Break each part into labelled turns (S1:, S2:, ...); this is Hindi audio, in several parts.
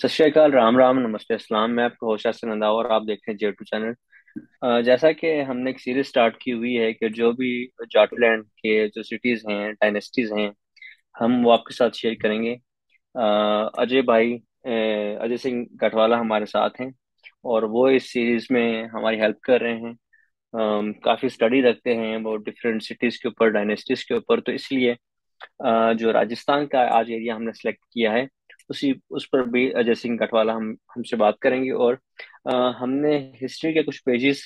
S1: श्री अकाल, राम राम, नमस्ते, अस्सलाम। मैं आपका होस्ट हसन नंदा और आप देख रहे हैं जेटू चैनल। जैसा कि हमने एक सीरीज स्टार्ट की हुई है कि जो भी जाटलैंड के जो सिटीज हैं, डायनेस्टीज हैं, हम वो आपके साथ शेयर करेंगे। अजय भाई, अजय सिंह गढ़वाला हमारे साथ हैं और वो इस सीरीज में हमारी हेल्प कर रहे हैं। काफी स्टडी रखते हैं वो डिफरेंट सिटीज के ऊपर, डायनेस्टीज के ऊपर, तो इसलिए जो राजस्थान का आज एरिया हमने सेलेक्ट किया है, उसी उस पर भी अजय सिंह गढ़वाला हमसे बात करेंगे। और हमने हिस्ट्री के कुछ पेजेस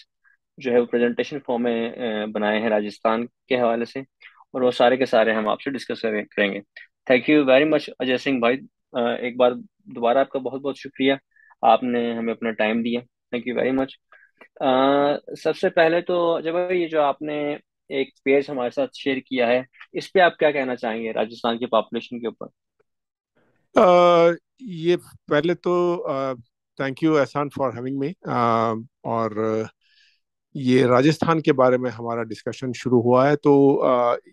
S1: जो है वो प्रेजेंटेशन फॉर्म में बनाए हैं राजस्थान के हवाले से, और वो सारे के सारे हम आपसे डिस्कस करेंगे। Thank you very much Ajay Singh भाई। एक बार दोबारा आपका बहुत बहुत शुक्रिया, आपने हमें अपना टाइम दिया। Thank you very much. सबसे पहले तो जब ये जो आपने एक पेज हमारे साथ शेयर किया है, इस पे आप क्या कहना चाहेंगे राजस्थान की पॉपुलेशन के ऊपर?
S2: ये पहले तो थैंक यू एहसान फॉर हैविंग मी। और ये राजस्थान के बारे में हमारा डिस्कशन शुरू हुआ है तो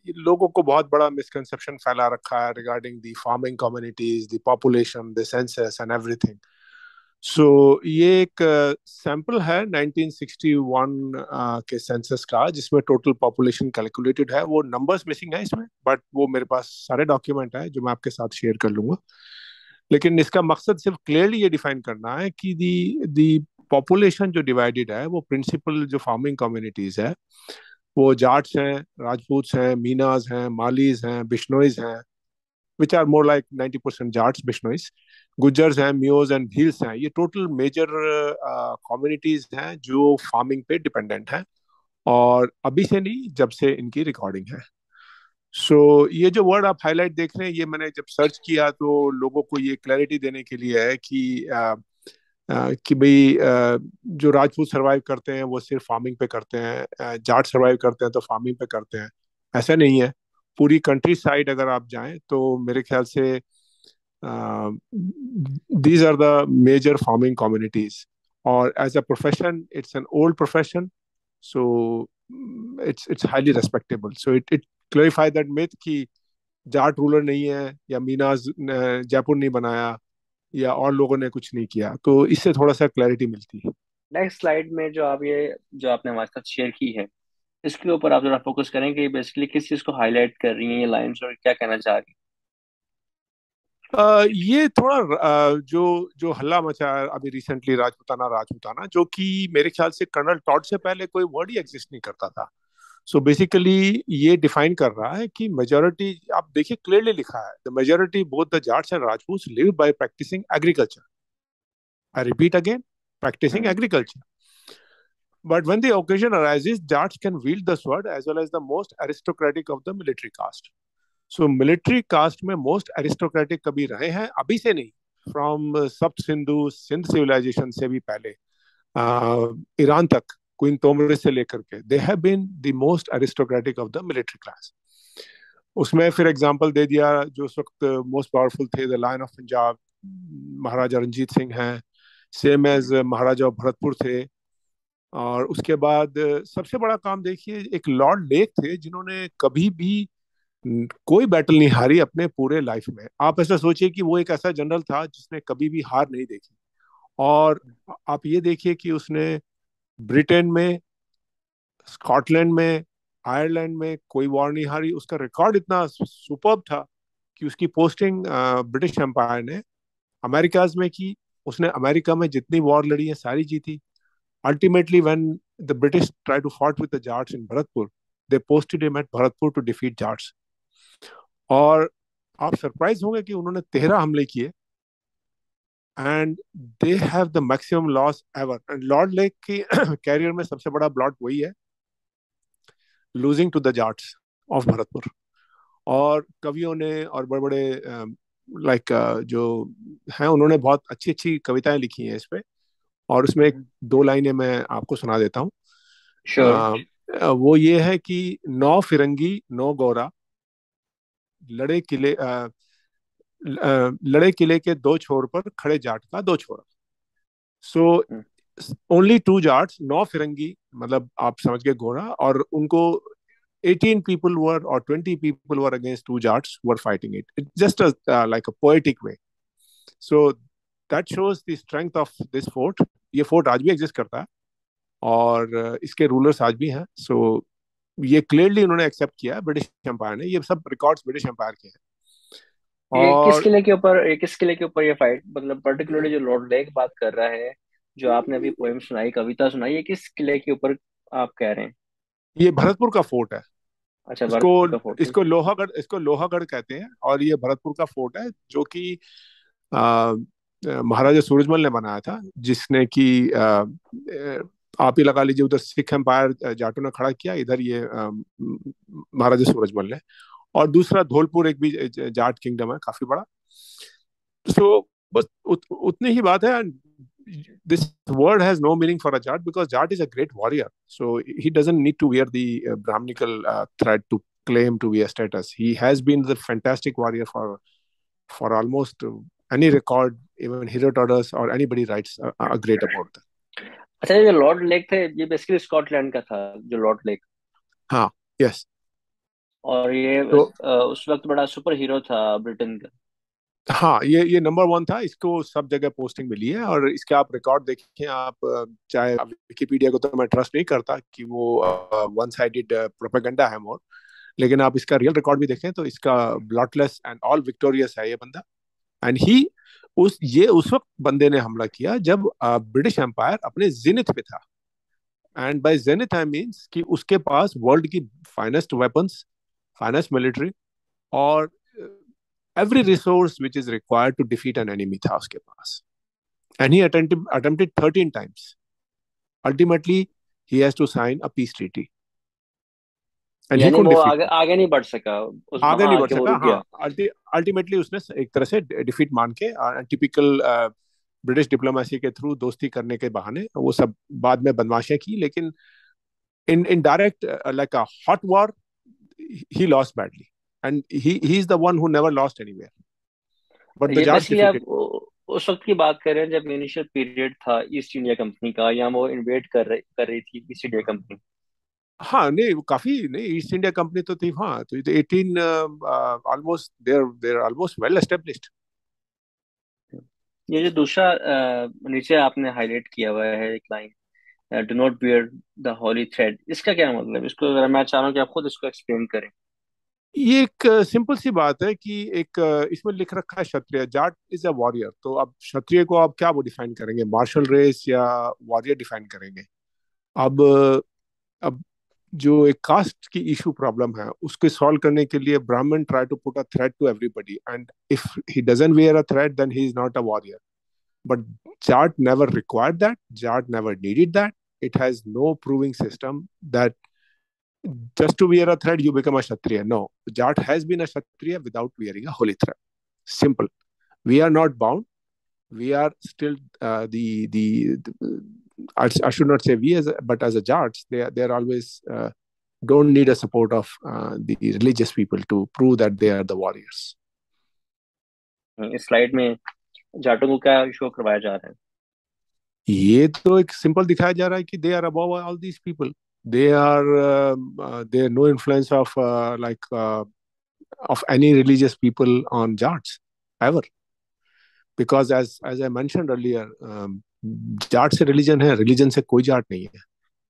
S2: ये लोगों को बहुत बड़ा मिसकंसेप्शन फैला रखा है regarding the farming communities, the population, the census and everything. So ये एक सैंपल है 1961 के सेंसस का, जिसमें टोटल पॉपुलेशन कैलकुलेटेड है। वो नंबर्स मिसिंग है इसमें, बट वो मेरे पास सारे डॉक्यूमेंट है जो मैं आपके साथ शेयर कर लूंगा। लेकिन इसका मकसद सिर्फ क्लियरली ये डिफाइन करना है कि दी पॉपुलेशन जो डिवाइडेड है वो प्रिंसिपल जो फार्मिंग कम्युनिटीज है वो जाट्स हैं, राजपूत्स हैं, मीनाज हैं, मालीज हैं, बिश्नोइज हैं, which are more like 90% Jats, Bishnois, Gujjars हैं, मियोज एंड भील्स हैं। ये टोटल मेजर कम्युनिटीज हैं जो फार्मिंग पे डिपेंडेंट हैं, और अभी से नहीं, जब से इनकी रिकॉर्डिंग है। सो ये जो वर्ड आप हाईलाइट देख रहे हैं, ये मैंने जब सर्च किया तो लोगों को ये क्लैरिटी देने के लिए है कि भाई जो राजपूत सरवाइव करते हैं वो सिर्फ फार्मिंग पे करते हैं, जाट सरवाइव करते हैं तो फार्मिंग पे करते हैं। ऐसा नहीं है। पूरी कंट्री साइड अगर आप जाएं तो मेरे ख्याल से these are the major farming communities. और as a profession it's an old profession, so it's highly respectable. So it clarify that myth कि जाट रूलर नहीं है या मीनाज जयपुर नहीं बनाया या और लोगों ने कुछ नहीं किया, तो इससे थोड़ा सा क्लैरिटी मिलती है।
S1: नेक्स्ट स्लाइड में जो आप ये जो आपने हमारे साथ शेयर की है, इसके ऊपर आप जरा फोकस करें कि बेसिकली किस चीज को हाईलाइट कर रही हैं ये लाइंस, और क्या कहना चाह रही
S2: ये थोड़ा जो जो हल्ला मचा है अभी रिसेंटली, राजपूताना राजपूताना, जो कि मेरे ख्याल से कर्नल टॉड से पहले कोई वर्ड ही एग्जिस्ट नहीं करता था। सो बेसिकली ये डिफाइन कर रहा है कि मेजोरिटी, आप देखिए क्लियरली लिखा है, the majority both the Jats and Rajput live by practicing agriculture. I repeat again,
S1: है?
S2: practicing agriculture. But when the occasion arises, Jats can wield the sword as well as the most aristocratic of the military caste. So military caste में most aristocratic कभी रहे हैं, अभी से नहीं, फ्रॉम सप्त सिंधु, सिंध सिविलाइजेशन से भी पहले, ईरान तक, क्वीन तोमर से लेकर के, they have been the most aristocratic of the military class. उसमें फिर एग्जांपल दे दिया, जो उस वक्त मोस्ट पावरफुल थे, the lion of Punjab Maharaja Ranjit Singh हैं, सेम एज महाराजा भरतपुर थे। और उसके बाद सबसे बड़ा काम देखिए, एक लॉर्ड लेक थे जिन्होंने कभी भी कोई बैटल नहीं हारी अपने पूरे लाइफ में। आप ऐसा सोचिए कि वो एक ऐसा जनरल था जिसने कभी भी हार नहीं देखी। और आप ये देखिए कि उसने ब्रिटेन में, स्कॉटलैंड में, आयरलैंड में कोई वॉर नहीं हारी। उसका रिकॉर्ड इतना सुपर्ब था कि उसकी पोस्टिंग ब्रिटिश एम्पायर ने अमेरिकाज में की। उसने अमेरिका में जितनी वॉर लड़ी है सारी जीती। Ultimately, when the British tried to fight with the Jats in Bharatpur, they posted him at Bharatpur to defeat Jats. और आप सरप्राइज होंगे कि उन्होंने 13 हमले किए, and they have the maximum loss ever. And Lord Lake की कैरियर में सबसे बड़ा ब्लॉट वही है, losing to the Jats of Bharatpur. और कवियों ने और बड़े बड़े लाइक जो हैं, उन्होंने बहुत अच्छी अच्छी कविताएं लिखी हैं इस पे। और उसमें एक दो लाइनें मैं आपको सुना देता हूँ।
S1: श्योर।
S2: वो ये है कि नौ फिरंगी नौ गौरा, लड़े किले लड़े किले के दो छोर पर खड़े जाट का दो छोरा। सो ओनली टू जाट्स, नौ फिरंगी, मतलब आप समझ गए घोड़ा, और उनको 18 people were or 20 people were against two Jats who were fighting it. It's just a like a poetic way. So that shows the strength of this fort. ये फोर्ट आज भी एग्जिस्ट करता है और इसके रूलर्स आज भी हैं। सो ये क्लियरली उन्होंने एक्सेप्ट किया है ब्रिटिश एम्पायर ने, ये सब रिकॉर्ड्स ब्रिटिश एम्पायर के हैं।
S1: ये किस
S2: और
S1: किले के ऊपर, ये किस किले के ऊपर ये फाइट, मतलब पर्टिकुलरली जो लॉर्ड लेक बात कर रहा है, जो आपने अभी पोएम सुनाई, कविता सुनाई, ये किस किले के ऊपर आप कह रहे हैं?
S2: ये भरतपुर का फोर्ट है।
S1: अच्छा,
S2: इसको
S1: भरतपुर का फोर्ट है।
S2: इसको लोहागढ़ कहते हैं, और ये भरतपुर का फोर्ट है जो कि आ, महाराजा सूरजमल ने बनाया था, जिसने कि आप ही लगा लीजिए, उधर सिख एम्पायर जाटों ने खड़ा किया, इधर ये महाराजा सूरजमल ने। और दूसरा धौलपुर एक भी जाट किंगडम है काफी बड़ा। सो बस उतनी ही बात है। This word has no meaning for a Jat because Jat is a great warrior. So he doesn't need to wear the Brahminical thread to claim to be a status. He has been the fantastic warrior for almost any record. Even Herodotus or anybody writes a great about that.
S1: अच्छा, ये जो लॉर्ड लेक थे, ये बेसिकली स्कॉटलैंड का था, जो लॉर्ड लेक।
S2: हाँ, यस।
S1: और ये
S2: तो
S1: उस वक्त बड़ा सुपर हीरो था ब्रिटेन का।
S2: हाँ, ये नंबर वन था, इसको सब जगह पोस्टिंग मिली है। और इसके आप रिकॉर्ड देखें, आप चाहे विकिपीडिया को तो मैं ट्रस्ट नहीं करता कि वो वन साइडेड प्रोपेगेंडा है मोर, लेकिन आप इसका रियल रिकॉर्ड भी देखें तो इसका ब्लॉटलेस एंड ऑल विक्टोरियस है ये बंदा। एंड ही उस वक्त बंदे ने हमला किया जब ब्रिटिश एम्पायर अपने जिनिथ पे था। And by zenith I means कि उसके पास वर्ल्ड की फाइनेस्ट वेपन्स, फाइनेस्ट मिलिट्री और every resource which is required to defeat an enemy था उसके पास। And he attempted 13 times. Ultimately, he has to sign a peace treaty. And he
S1: यानी
S2: couldn't
S1: वो
S2: defeat
S1: आगे
S2: him.
S1: आगे नहीं बढ़ सका, उस
S2: आगे
S1: वहां
S2: नहीं बढ़
S1: आके वो
S2: सका,
S1: रुक
S2: हाँ।
S1: गया।
S2: अल्टीमेटली उसने एक तरह से डिफीट मान के, टिपिकल ब्रिटिश डिप्लोमेसी के थ्रू दोस्ती करने के बहाने वो सब बाद में बदमाशियां की, लेकिन in direct like a hot war he lost badly, and he's the one who never lost anywhere, but the
S1: ये
S2: Jats
S1: बेसिकली आप
S2: defeated.
S1: उस वक्त की बात कर रहे हैं जब इनिशियल पीरियड था ईस्ट इंडिया कंपनी का, या वो इन्वेड कर रही थी ईस्ट इंडिया कंपनी?
S2: हाँ, नहीं, वो काफी नहीं, ईस्ट इंडिया कंपनी तो थी, हाँ। तो ये 18 ऑलमोस्ट देर ऑलमोस्ट वेल एस्टेब्लिश्ड।
S1: ये जो दूसरा नीचे आपने हाईलाइट किया हुआ है एक line, do not bear the holy thread, इसका क्या मतलब? इसको अगर मैं चाह रहा हूँ कि आप खुद इसको एक्सप्लेन करें।
S2: ये एक सिंपल सी बात है कि एक इसमें लिख रखा है क्षत्रिय, जाट इज अ वॉरियर। तो अब क्षत्रिय को आप क्या वो डिफाइन करेंगे, मार्शल रेस या वॉरियर डिफाइन करेंगे? अब अब जो एक कास्ट की इशू प्रॉब्लम है उसको सॉल्व करने के लिए Brahmin try to put a threat to everybody, and if he doesn't wear a threat then he is not a warrior. But Jat never required that. Jat never needed that. It has no proving system that just to wear a thread you become a Kshatriya. No, Jat has been a Kshatriya without wearing a holy thread. Simple. We are not bound. We are still the I should not say we as but as a Jats, they are always don't need a support of the religious people to prove that they are the warriors.
S1: इस स्लाइड में जाटों को क्या शो करवाया जा रहा है?
S2: ये तो एक सिंपल दिखाया जा रहा है कि they are above all these people. they are there no influence of of any religious people on Jats ever, because as I mentioned earlier, Jat से रिलीजन है, रिलीजन से कोई जाट नहीं है।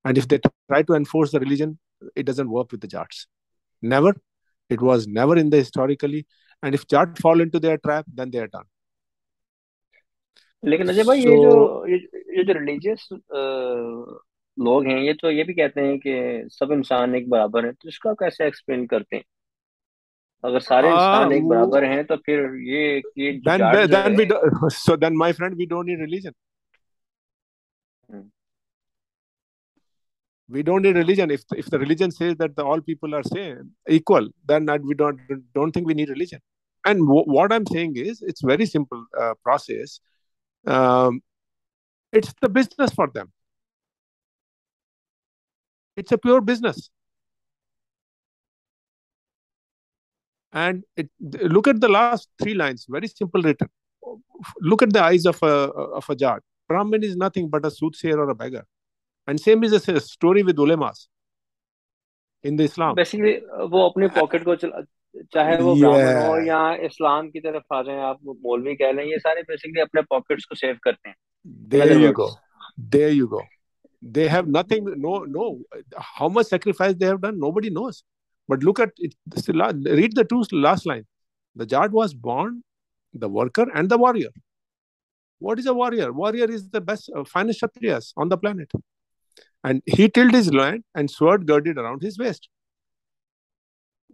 S2: and if they try to enforce the religion, it doesn't work with the Jats. Never. It was never in the historically, and if Jat fall into their trap, then they are done.
S1: लेकिन अजय भाई,
S2: So
S1: ये जो रिलीजियस लोग हैं, ये तो ये भी कहते हैं कि सब इंसान एक बराबर हैं, तो इसको आप कैसे एक्सप्लेन करते हैं? अगर सारे इंसान एक बराबर हैं तो फिर ये जो
S2: then
S1: जाट जो
S2: then
S1: है।
S2: we do, so then my friend, we don't need religion.
S1: Hmm,
S2: We don't need religion. If the religion says that all people are same equal, then we don't think we need religion. And what I'm saying is, it's very simple process. Um, it's the business for them. It's a pure business. And look at the last three lines. Very simple written. Look at the eyes of a Jat. Brahmin is nothing but a soothsayer or a beggar. And same is the story with ulemas in the Islam.
S1: Basically वो अपने पॉकेट को चाहे वो ब्राह्मण हो
S2: Yeah,
S1: या इस्लाम की तरफ आ जाए, आप मौलवी कह लें, ये सारे बेसिकली अपने पॉकेट्स को सेव करते हैं, इन
S2: there
S1: other
S2: you
S1: words.
S2: go. There you go. They have nothing, no, how much sacrifice they have done, nobody knows. But look at it, read the two last line. The Jat was born the worker and the warrior. What is a warrior? Warrior is the best, finest Kshatriyas on the planet. And he tilled his land and sword girded around his waist.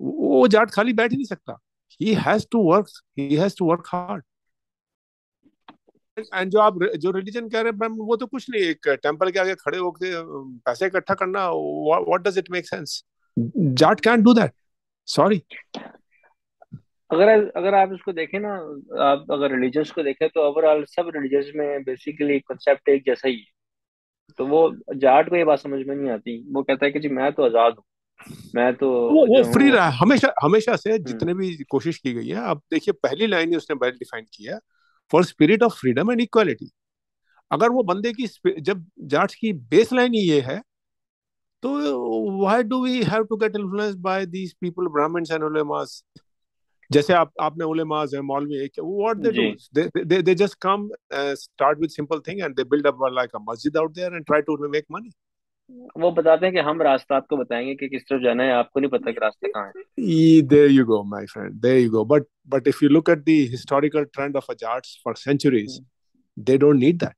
S2: वो जाट खाली बैठ ही नहीं सकता. He has to work. He has to work hard. And जो आप जो रिलीजन कह रहे हैं मैम, वो तो कुछ नहीं, एक टेंपल के आगे खड़े होकर पैसे इकट्ठा करना. What does it make sense? Jat can do that. Sorry.
S1: अगर अगर आप इसको देखें ना, आप अगर रिलीजन्स को देखें तो ओवरऑल सब रिलीजन्स में बेसिकली कंसेप्ट एक जैसा ही है। तो वो जाट को ये बात समझ में नहीं आती, वो कहता है कि जी मैं तो आजाद हूँ, मैं तो
S2: वो
S1: जो
S2: फ्री
S1: हूँ।
S2: रहा है हमेशा, हमेशा से
S1: हम्म।
S2: जितने भी कोशिश की गई है. अब देखिए पहली लाइन ही उसने वेल डिफाइन किया, for spirit of freedom and equality. अगर वो बंदे की जब जाट की बेस लाइन ही ये है, तो why do we have to get influenced by these people, Brahmins and ulemas? जैसे आपने उलेमास है, मौलवी है, व्हाट दे
S1: जी।
S2: Do, they just come, start with simple thing and they build up like a masjid out there and try to make money.
S1: वो बताते हैं कि हम रास्ता आपको बताएंगे कि किस तरफ जाना है, आपको नहीं पता कि रास्ता कहाँ है।
S2: There you go, my friend. There you go. But if you look at the historical trend of Ajats for centuries, they don't need that.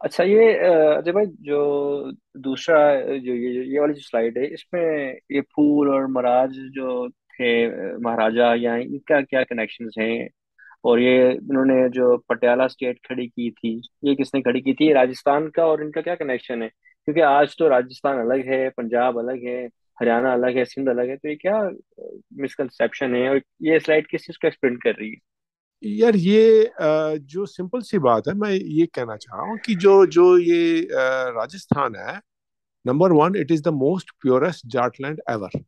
S1: अच्छा, ये अजय भाई, जो दूसरा जो ये वाली जो स्लाइड है, इसमें ये फूल और महाराज जो थे, महाराजा, या इनका क्या कनेक्शंस हैं? और ये इन्होंने जो पटियाला स्टेट खड़ी की थी, ये किसने खड़ी की थी? ये राजस्थान का, और इनका क्या कनेक्शन है? क्योंकि आज तो राजस्थान अलग है, पंजाब अलग है, हरियाणा अलग है, सिंध अलग है, तो ये क्या मिसकंसेप्शन है, और ये स्लाइड किस चीज का एक्सप्लेन कर रही है?
S2: यार ये जो सिंपल सी बात है, मैं ये कहना चाह रहा हूँ कि जो जो ये राजस्थान है, number one, it is the most purest Jatland ever.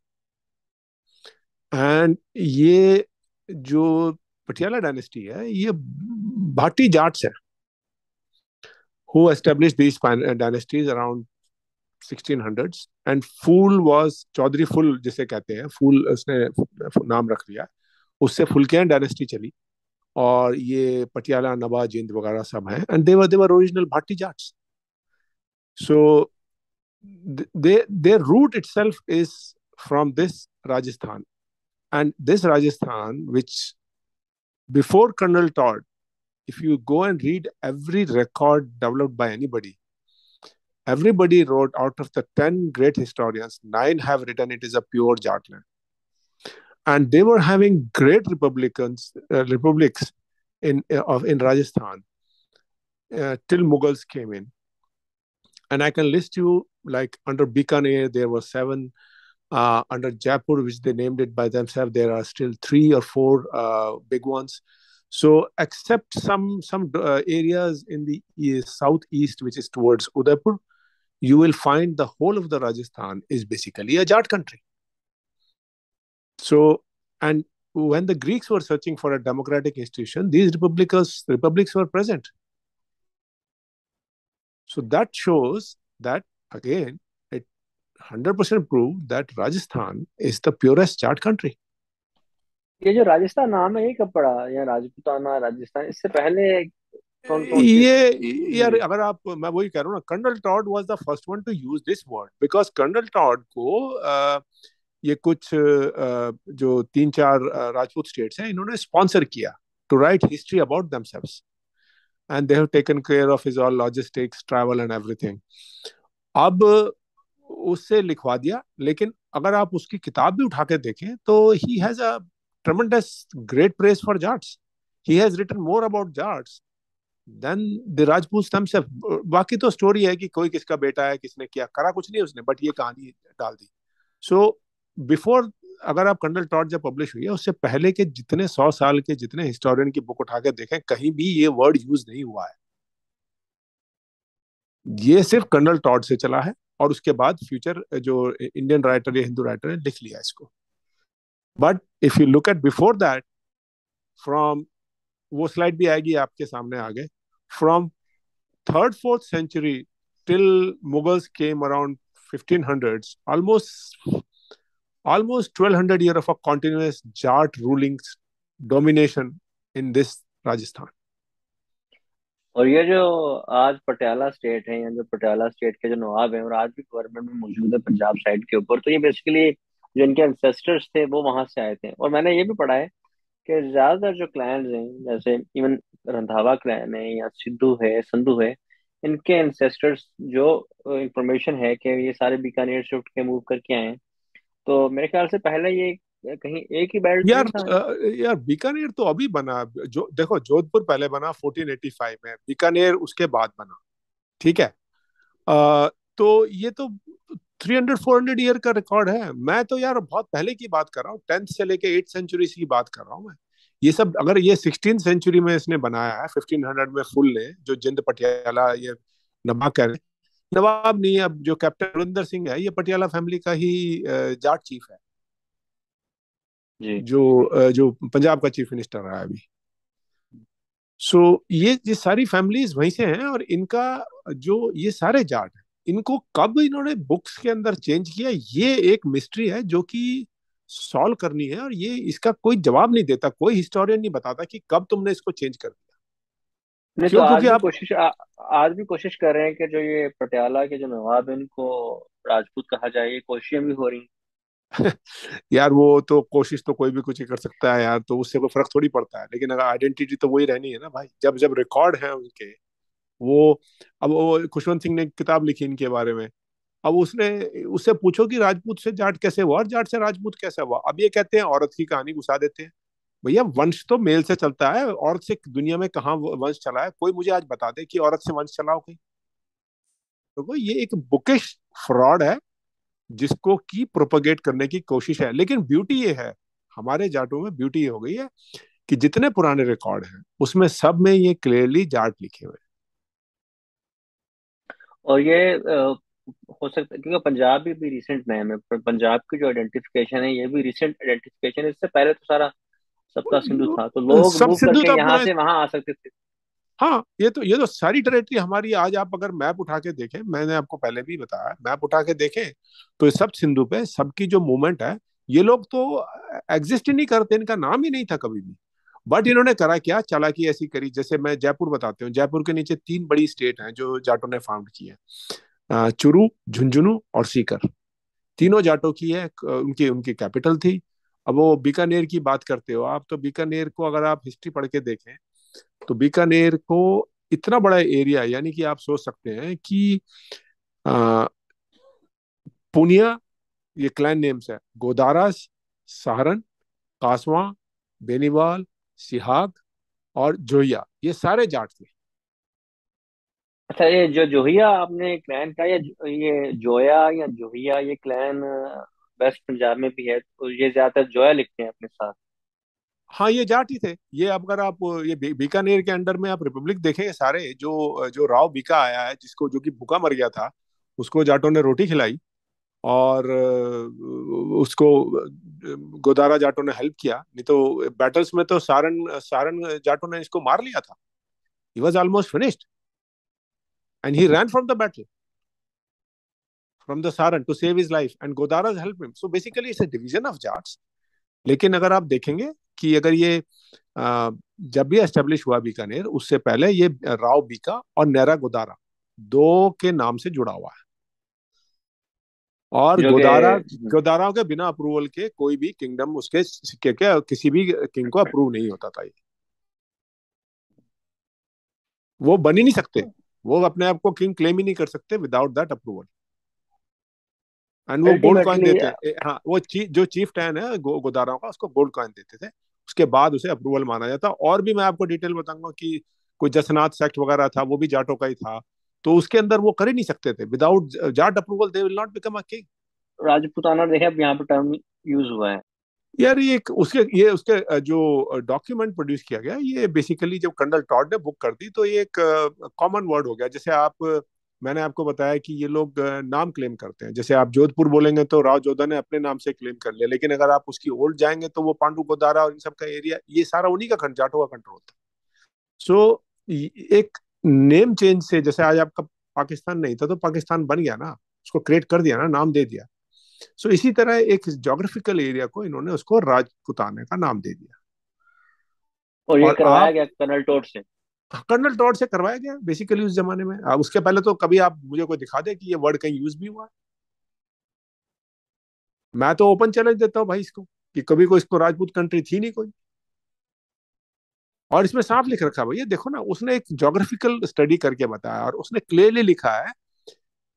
S2: And ये जो पटियाला डायनेस्टी है, ये भाटी जाट्स है who established these dynasties around 1600s. And Phool was Chaudhary Phul जिसे कहते हैं, फूल उसने नाम रख लिया, उससे फुलकियां डायनेस्टी चली. और ये पटियाला, नवा, जिंद वगैरह सब हैं, and they were original Bhati Jats. So their root itself is from this Rajasthan. And this Rajasthan, which before Colonel Todd, if you go and read every record developed by anybody, everybody wrote out of the 10 great historians, 9 have written it is a pure Jatland. And they were having great republics in Rajasthan till Mughals came in. And I can list you, like under Bikaner, there were 7. Under Jaipur, which they named it by themselves, there are still 3 or 4 big ones. So, except some areas in the southeast, which is towards Udaipur, you will find the whole of the Rajasthan is basically a Jat country. So, and when the Greeks were searching for a democratic institution, these republics were present. So that shows that, again, it 100% proved that Rajasthan is the purest Jat country.
S1: ये जो राजस्थान नाम है, ये कब पड़ा? या राजपूताना राजस्थान, इससे पहले कौन कौन सी?
S2: ये यार,
S1: जी।
S2: अगर आप, मैं वही कह रहा हूँ ना, Colonel Tod was the first one to use this word, because Colonel Tod को ये कुछ जो 3-4 राजपूत स्टेट्स हैं, इन्होंने स्पॉन्सर किया to write history about themselves. And they have taken care of his all logistics, travel and everything. अब उससे लिखवा दिया, लेकिन अगर आप उसकी किताब भी उठा के देखें तो he has a tremendous great praise for Jats. He has written more about Jats than the Rajput themselves. बाकी तो स्टोरी है कि कोई किसका बेटा है, किसने क्या करा, कुछ नहीं उसने, बट ये कहानी डाल दी. सो बिफोर, अगर आप कर्नल टॉड जब पब्लिश हुई है, उससे पहले के जितने 100 साल के जितने हिस्टोरियन की बुक उठा के देखें, कहीं भी ये वर्ड यूज नहीं हुआ है. ये सिर्फ कर्नल टॉड से चला है, और उसके बाद फ्यूचर जो इंडियन राइटर या हिंदू राइटर ने लिख लिया इसको. But if you look at before that, from, वो स्लाइड भी आएगी आपके सामने आगे, from 3rd-4th century till Mughals came around 1500s, almost 1200 year of a continuous Jat ruling domination in this Rajasthan.
S1: और ये जो आज पटियाला स्टेट है, या जो पटियाला स्टेट के जो नवाब हैं और आज भी गवर्नमेंट में मौजूद है पंजाब साइड के ऊपर, तो ये बेसिकली जो इनके एंसेस्टर्स थे वो वहां से आए थे। और मैंने ये भी पढ़ा है कि ज्यादातर जो क्लैंस हैं, जैसे इवन रंधावा क्लैन है या सिद्धू है, संधू है, इनके एंसेस्टर्स जो इंफॉर्मेशन है कि ये सारे बीकानेर से उठ के मूव करके आए हैं। तो मेरे ख्याल से पहले ये कहीं एक ही बेल्ट
S2: यार
S1: नहीं था।
S2: यार बीकानेर तो अभी बना। जो देखो, जोधपुर पहले बना 1485 में, बीकानेर उसके बाद बना। ठीक है। तो ये तो 300-400 ईयर का रिकॉर्ड है। मैं तो यार बहुत पहले की बात कर रहा हूँ, 10th से लेके 8th सेंचुरी की बात कर रहा हूँ मैं। ये सब अगर ये 16th सेंचुरी में इसने बनाया है, 1500 में फुल ने, जो जिंद पटियाला ये नवाब कह रहे हैं। नवाब नहीं, अब जो कैप्टन अमरिंदर सिंह है ये पटियाला फैमिली का ही जाट चीफ है,
S1: जी।
S2: जो पंजाब का चीफ मिनिस्टर रहा है अभी। सो ये सारी फैमिलीज वहीं से हैं, और इनका जो ये सारे जाट हैं, इनको कब इन्होंने बुक्स के अंदर चेंज किया, ये एक मिस्ट्री है जो कि सॉल्व करनी है। और ये इसका कोई जवाब नहीं देता, कोई हिस्टोरियन नहीं बताता कि कब तुमने इसको चेंज कर दिया।
S1: नहीं तो
S2: क्यों? क्योंकि आप
S1: आज भी कोशिश कर रहे हैं कि जो ये पटियाला के जो नवाब हैं इनको राजपूत कहा जाए, ये कोशिशें भी हो रही हैं।
S2: यार वो तो कोशिश तो कोई भी कुछ ही कर सकता है यार, तो उससे कोई फर्क थोड़ी पड़ता है। लेकिन अगर आइडेंटिटी तो वही रहनी है ना भाई, जब जब रिकॉर्ड है उनके। वो अब वो खुशवंत सिंह ने एक किताब लिखी इनके बारे में। अब उसने उससे पूछो कि राजपूत से जाट कैसे हुआ और जाट से राजपूत कैसे हुआ। अब ये कहते हैं औरत की कहानी घुसा देते हैं। भैया वंश तो मेल से चलता है, औरत से दुनिया में कहाँ वंश चला है? कोई मुझे आज बता दे कि औरत से वंश चला हो कहीं। तो ये एक बुकिश फ्रॉड है जिसको की प्रोपगेट करने की कोशिश है। लेकिन ब्यूटी ये है, हमारे जाटों में ब्यूटी ये हो गई है कि जितने पुराने रिकॉर्ड हैं उसमें सब में ये क्लियरली जाट लिखे हुए
S1: और ये हो सकता है क्योंकि पंजाब भी रिसेंट नेम है, पर पंजाब की जो आइडेंटिफिकेशन है ये भी रिसेंट आइडेंटिफिकेशन है। इससे पहले तो सारा सप्ता सिंधु था, तो
S2: हैं।
S1: लोग
S2: सब
S1: मूव
S2: सिद्धू
S1: करके
S2: था
S1: यहाँ
S2: पूरा।
S1: से वहां आ सकते थे।
S2: हाँ, ये तो सारी टेरिटरी हमारी। आज आप अगर मैप उठा के देखें, मैंने आपको पहले भी बताया, मैप उठा के देखें तो ये सब सिंधु पे सबकी जो मूवमेंट है, ये लोग तो एग्जिस्ट ही नहीं करते, इनका नाम ही नहीं था कभी भी। बट इन्होंने करा क्या, चालाकी ऐसी करी। जैसे मैं जयपुर बताते हूँ, जयपुर के नीचे 3 बड़ी स्टेट हैं जो जाटों ने फाउंड की है, चुरू, झुंझुनू और सीकर। तीनों जाटों की है, उनकी उनकी कैपिटल थी। अब वो बीकानेर की बात करते हो आप, तो बीकानेर को अगर आप हिस्ट्री पढ़ के देखें तो बीकानेर को इतना बड़ा एरिया, यानी कि आप सोच सकते हैं कि आ, पुनिया, ये क्लैन नेम्स है, गोदारास, सहारन, कासवा, बेनीवाल, सिहाग और जोया, ये सारे जाट थे।
S1: अच्छा, ये जो जोहिया आपने क्लैन का, ये जोया या जोहिया, ये क्लैन वेस्ट पंजाब में भी है, तो ये ज्यादातर जोया लिखते हैं अपने साथ।
S2: हाँ, ये जाट ही थे ये। अब अगर आप ये बीकानेर के अंडर में आप रिपब्लिक देखेंगे, सारे जो जो राव बीका आया है, जिसको जो कि भूखा मर गया था, उसको जाटों ने रोटी खिलाई। और उसको गोदारा जाटों ने हेल्प किया। नहीं तो बैटल्स में तो सारन सारन जाटों ने इसको मार लिया था। He was almost finished and he ran from the battle, from the Saran, to save his life, and Godara help him. So basically it's a division of Jats. लेकिन अगर आप देखेंगे कि अगर ये जब भी एस्टेब्लिश हुआ बीकानेर, उससे पहले ये राव बीका और नेरा गोदारा दो के नाम से जुड़ा हुआ है। और
S1: जो कि
S2: गोदाराओं के बिना अप्रूवल के कोई भी किंगडम उसके सिक्के के किसी भी किंग को अप्रूव नहीं होता था। ये वो बन ही नहीं सकते, वो अपने आप को किंग क्लेम ही नहीं कर सकते विदाउट दैट अप्रूवल। एंड वो गोल्ड कॉइन
S1: अल्टीमेटली।
S2: देते हैं। हाँ, वो जो चीफ टैन है गोदाराओं का, उसको गोल्ड कॉइन देते थे। उसके बाद उसे अप्रूवल माना जाता। और भी मैं आपको डिटेल बताऊंगा कि कोई जसनाथ सेक्ट वगैरह था, वो भी जाटों का ही था। तो उसके अंदर वो कर ही नहीं सकते थे, without Jat approval they will not become a king.
S1: Rajputana देखे अब यहाँ पे टर्म यूज हुआ है।
S2: यार ये उसके जो डॉक्यूमेंट प्रोड्यूस किया गया, ये बेसिकली जब कर्नल टॉड ने बुक कर दी तो ये एक कॉमन वर्ड हो गया। जैसे मैंने आपको बताया कि ये लोग नाम क्लेम करते हैं। जैसे आप जोधपुर बोलेंगे तो राव जोधा ने अपने नाम से क्लेम कर लिया। लेकिन अगर आप उसकी ओल्ड जाएंगे तो वो पांडु गोदारा और इन सब का एरिया, ये सारा उन्हीं का जाटों का कंट्रोल था। सो एक नेम चेंज से, जैसे आज आपका पाकिस्तान नहीं था तो पाकिस्तान बन गया ना, उसको क्रिएट कर दिया ना, नाम दे दिया। सो इसी तरह एक ज्योग्राफिकल एरिया को इन्होंने उसको राजपुताना का नाम दे दिया।
S1: और ये
S2: और
S1: करवाया
S2: आप
S1: गया कर्नल टोट से।
S2: कर्नल टॉड से करवाया गया बेसिकली उस जमाने में। अब उसके पहले तो कभी आप मुझे कोई दिखा दे कि ये वर्ड कहीं यूज भी हुआ है। मैं तो ओपन चैलेंज देता हूँ भाई इसको, कि कभी कोई इसको राजपूत कंट्री थी नहीं कोई। और इसमें साफ लिख रखा है भैया, देखो ना, उसने एक ज्योग्राफिकल स्टडी करके बताया और उसने क्लियरली लिखा है,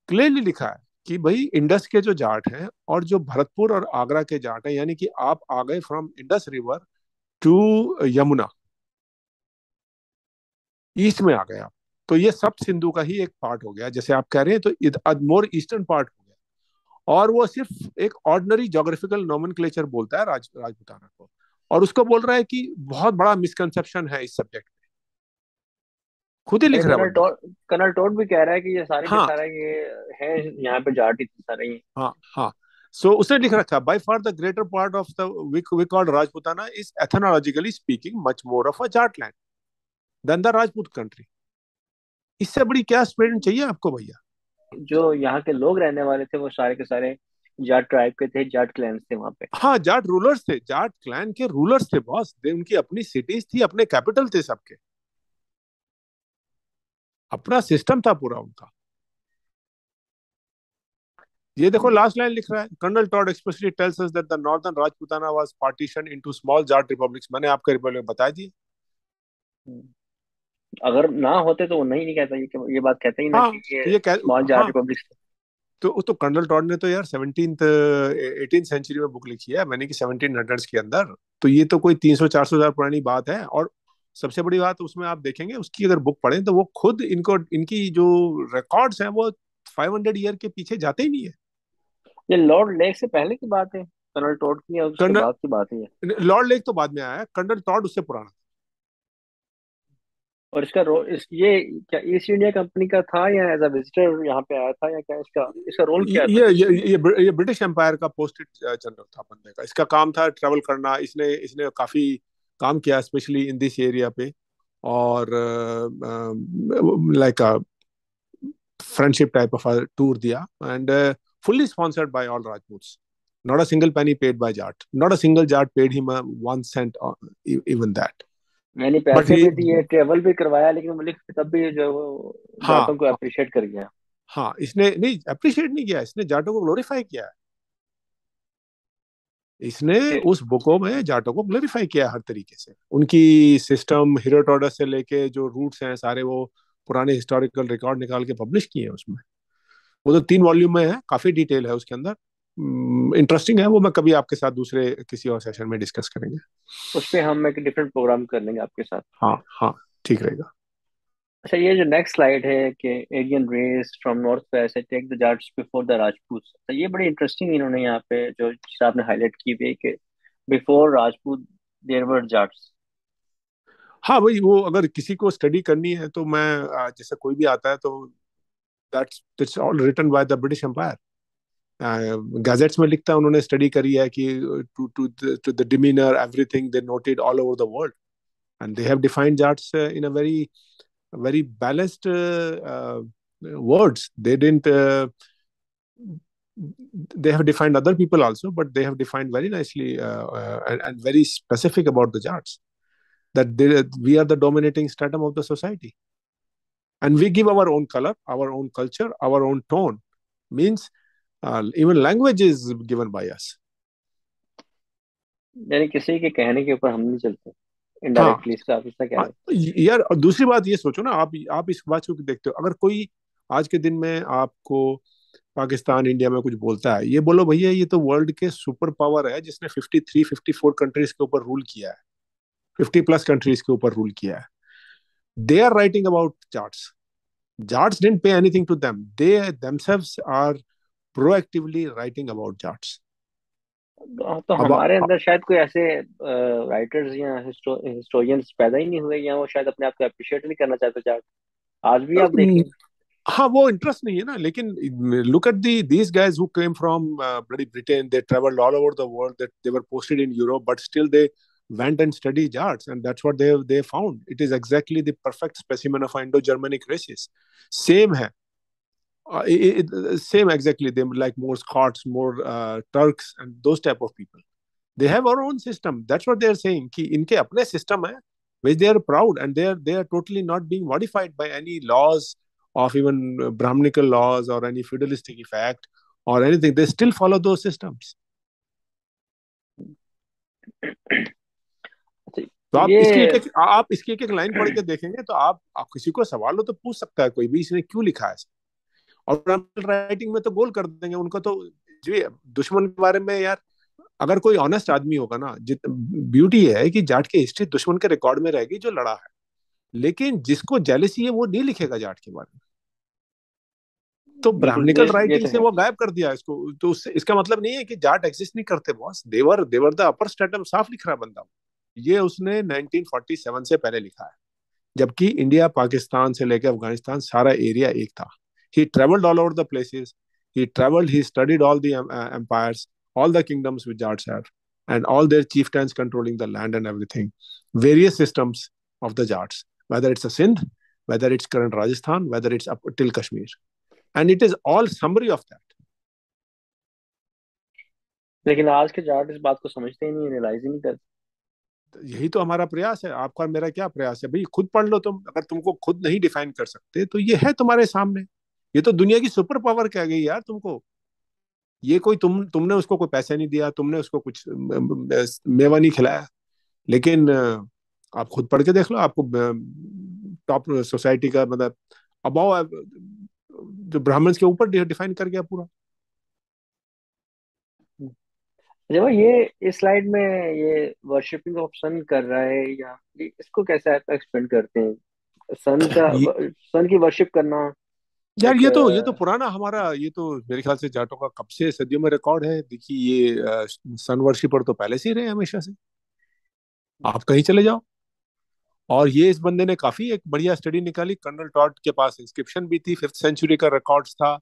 S2: क्लियरली लिखा है कि भाई इंडस के जो जाट हैं और जो भरतपुर और आगरा के जाट हैं, यानी कि आप आ गए from Indus river to Yamuna, east में आ गए आप, तो ये सब सिंधु का ही एक पार्ट हो गया जैसे आप कह रहे हैं, तो मोर ईस्टर्न पार्ट हो गया। और वो सिर्फ एक ऑर्डिनरी ज्योग्राफिकल नोमेनक्लेचर बोलता है राजपुताना को, और उसको बोल रहा है कि बहुत बड़ा मिसकंसेप्शन है इस सब्जेक्ट में। खुद ही
S1: अरे
S2: लिख रहा है बंदा।
S1: कर्नल टोट भी कह रहा है कि ये सारे के
S2: हाँ
S1: सारे ये है, यहाँ पे जाट ही सारे ही।
S2: हाँ हाँ। सो उसने लिख रखा, by far the greater part of the we called Rajputana is ethnologically speaking much more of a Jat land than the Rajput country. इससे बड़ी क्या स्टेटमेंट चाहिए आपको भैया।
S1: जो यहाँ के लोग रहने वाले थे वो सारे के सारे जाट ट्राइब के थे, जाट क्लैंस थे वहां पे।
S2: हाँ, जाट रूलर्स थे, जाट क्लैन के रूलर्स थे बॉस, उनकी अपनी सिटीज थी, अपने कैपिटल थे सबके, अपना सिस्टम था पूरा उनका। ये देखो लास्ट लाइन लिख रहा है, Colonel Tod expressly tells us that the northern Rajputana was partition into small Jat republics. मैंने आपको रिपब्लिक बता दी।
S1: अगर ना होते तो वो नहीं कहता, ये बात कहता ही ना
S2: हाँ
S1: कि ये
S2: तो ये
S1: स्मॉल जाट
S2: हाँ,
S1: रिपब्लिक।
S2: तो कर्नल टॉड ने तो यार 18th सेंचुरी में बुक लिखी है, मैंने कि 1700s के अंदर। तो ये तो कोई 300-400 हजार पुरानी बात है। और सबसे बड़ी बात उसमें आप देखेंगे, उसकी अगर बुक पढ़ें तो वो खुद इनको, इनकी जो रिकॉर्ड्स हैं वो 500 ईयर के पीछे जाते ही नहीं है।
S1: ये लॉर्ड लेक से पहले की बात है, कर्नल टोट की, और उसके
S2: कर्नल
S1: बाद की बात है।
S2: लॉर्ड लेक तो बाद में आया है, कर्नल टॉड उससे पुराना।
S1: और इसका रोल ये क्या ईस्ट इंडिया कंपनी का था, या एज अ विजिटर यहाँ पे आया था, या क्या इसका इसका रोल क्या था?
S2: ये ब्रिटिश एम्पायर का पोस्टेड जनरल था बंदे का। इसका काम था ट्रेवल करना, इसने इसने काफी काम किया स्पेशली इन दिस एरिया पे। और like a friendship type of tour दिया, and fully sponsored by all Rajputs. Not a single penny paid by Jat. Not a single Jat paid him 1 cent, even that.
S1: यानी
S2: But
S1: पैसे
S2: he,
S1: भी दिए, ट्रेवल भी करवाया, लेकिन मलिक तब भी जो वो
S2: हाँ
S1: जाटों को अप्रिशिएट कर गया।
S2: हाँ, इसने नहीं अप्रिशिएट नहीं किया, इसने जाटों को ग्लोरीफाई किया है। इसने
S1: फिर
S2: उस बुकों में जाटों को ग्लोरीफाई किया हर तरीके से, उनकी सिस्टम हेरोडोटस से लेके जो रूट्स हैं सारे, वो पुराने हिस्टोरिकल रिकॉर्ड निकाल के पब्लिश किए हैं उसमें। वो तो 3 वॉल्यूम में है, काफी डिटेल है उसके अंदर। इंटरेस्टिंग है वो, मैं कभी आपके साथ दूसरे किसी और सेशन में डिस्कस करेंगे।
S1: उस पे हम एक डिफरेंट प्रोग्राम कर लेंगे आपके साथ।
S2: हाँ हाँ, ठीक रहेगा।
S1: अच्छा, ये जो नेक्स्ट स्लाइड है कि Aryan race from north west take the Jats before the Rajput, तो ये बड़ी इंटरेस्टिंग इन्होंने यहाँ पे जो चीज़ आपने हाईलाइट की हुई है कि before Rajput there were Jats.
S2: हाँ भाई, वो अगर किसी को स्टडी करनी है तो मैं जैसे कोई भी आता है तो that's all written by the British empire. Gazettes में लिखता है, उन्होंने स्टडी करी है कि to to to the demeanour everything they noted all over the world, and they have defined Jats in a very balanced words. They didn't. They have defined other people also, but they have defined very nicely and very specific about the Jats, that we are the dominating stratum of the society, and we give our own color, our own culture, our own tone. Means even language is given by us.
S1: यानी किसी के कहने के ऊपर हम नहीं चलते,
S2: हाँ
S1: इनडायरेक्टली इसका आप इसका कह
S2: हाँ,
S1: रहे हैं।
S2: यार और दूसरी बात ये सोचो ना, आप इस बात को देखते हो, अगर कोई आज के दिन में आपको पाकिस्तान इंडिया में कुछ बोलता है, ये बोलो भैया ये तो वर्ल्ड के सुपर पावर है जिसने 53-54 कंट्रीज के ऊपर रूल किया है, 50+ कंट्रीज के ऊपर रूल किया है। They are writing about Jats. Jats didn't pay anything to them, they themselves are proactively writing about Jats.
S1: तो
S2: अब
S1: हमारे अंदर शायद कोई ऐसे राइटर्स या हिस्टोरियंस पैदा ही नहीं हुए, या वो शायद अपने आप को अप्रिशिएट नहीं करना चाहते जाट। आज भी आप देखें।
S2: हाँ, वो इंटरेस्ट नहीं है ना। लेकिन look at these guys who came from bloody Britain, they travelled all over the world, that they were posted in Europe, but still they went and studied arts, and that's what they found. It is exactly the perfect specimen of Indo-Germanic races. Same है, Same exactly. They like more Scots, more Turks, and those type of people. They have our own system. That's what they are saying. कि इनके अपने system है, which they are proud, and they are totally not being modified by any laws of even Brahminical laws or any feudalistic effect or anything. They still follow those systems.
S1: अच्छा,
S2: तो आप इसकी
S1: ये
S2: एक लाइन पढ़ के देखेंगे तो आप किसी को सवाल हो तो पूछ सकता है कोई भी, इसने क्यों लिखा है। और राइटिंग में तो गोल कर देंगे उनको तो। जी, दुश्मन के बारे में यार, अगर कोई ऑनेस्ट आदमी होगा ना, जित ब्यूटी है कि जाट की हिस्ट्री दुश्मन के रिकॉर्ड में रहेगी जो लड़ा है, लेकिन जिसको जेलसी है वो नहीं लिखेगा जाट के बारे में। तो
S1: बिल्कुल,
S2: ब्राह्मणिकल
S1: ये
S2: राइटिंग
S1: तो
S2: से
S1: है।
S2: वो गायब कर दिया इसको, तो उससे इसका मतलब नहीं है कि जाट एग्जिस्ट नहीं करते boss, they were the upper stratum, साफ लिख रहा है बंदा। ये उसने 1947 से पहले लिखा है, जबकि इंडिया पाकिस्तान से लेकर अफगानिस्तान सारा एरिया एक था। He travelled all over the places, he travelled, he studied all the empires, all the kingdoms which Jats have, and all their chieftains controlling the land and everything, various systems of the Jats, whether it's a Sindh, whether it's current Rajasthan, whether it's up till Kashmir, and it is all summary of that.
S1: लेकिन आज के जाट इस बात को समझते ही नहीं, रियलाइज ही नहीं करते।
S2: यही तो हमारा प्रयास है, आपका और मेरा क्या प्रयास है भाई, खुद पढ़ लो तुम, अगर तुमको खुद नहीं डिफाइन कर सकते तो ये है तुम्हारे सामने। ये तो दुनिया की सुपर पावर कह गई यार तुमको। ये कोई तुमने उसको कोई पैसे नहीं दिया, तुमने उसको कुछ मेवा नहीं खिलाया, लेकिन आप खुद पढ़ के देख लो, आपको टॉप सोसाइटी का मतलब अबाव जो ब्राह्मण्स के ऊपर डिफाइन कर गया पूरा।
S1: अच्छा भाई, ये इस स्लाइड में ये वर्शिपिंग ऑफ सन कर रहा है, या ये इसको कैसे आप एक्सप्लेन करते हैं? सन का
S2: ये
S1: सन की वर्शिप करना
S2: यार,
S1: एक
S2: ये तो पुराना हमारा, ये तो मेरे ख्याल से जाटों का कब से सदियों में रिकॉर्ड है। देखिए ये सन वर्शिपर तो पहले से ही रहे, हमेशा से। आप कहीं चले जाओ, और ये इस बंदे ने काफी एक बढ़िया स्टडी निकाली, कर्नल टॉड के पास इंस्क्रिप्शन भी थी, 5th सेंचुरी का रिकॉर्ड्स था।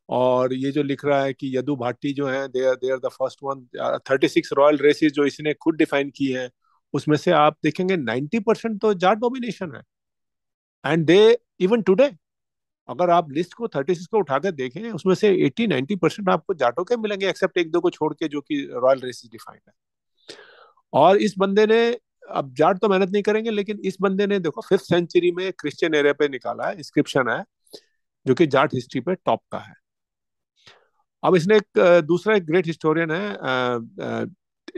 S2: और ये जो लिख रहा है कि यदु भाटी जो है, they are the first one, 36 royal races जो इसने खुद डिफाइन की है, उसमें से आप देखेंगे 90% तो जाट डोमिनेशन है। एंड दे इवन टुडे, अगर आप लिस्ट को 36 को उठाकर देखें, उसमें से 80-90% आपको जाटों के मिलेंगे, एक्सेप्ट एक दो को छोड़ के जो कि रॉयल रेसेस डिफाइंड है। और इस बंदे ने, अब जाट तो मेहनत नहीं करेंगे, लेकिन इस बंदे ने देखो 5th सेंचुरी में क्रिश्चियन एरिया पे निकाला है, इंस्क्रिप्शन है जो कि जाट हिस्ट्री पे टॉप का है। अब इसने एक दूसरा एक ग्रेट हिस्टोरियन है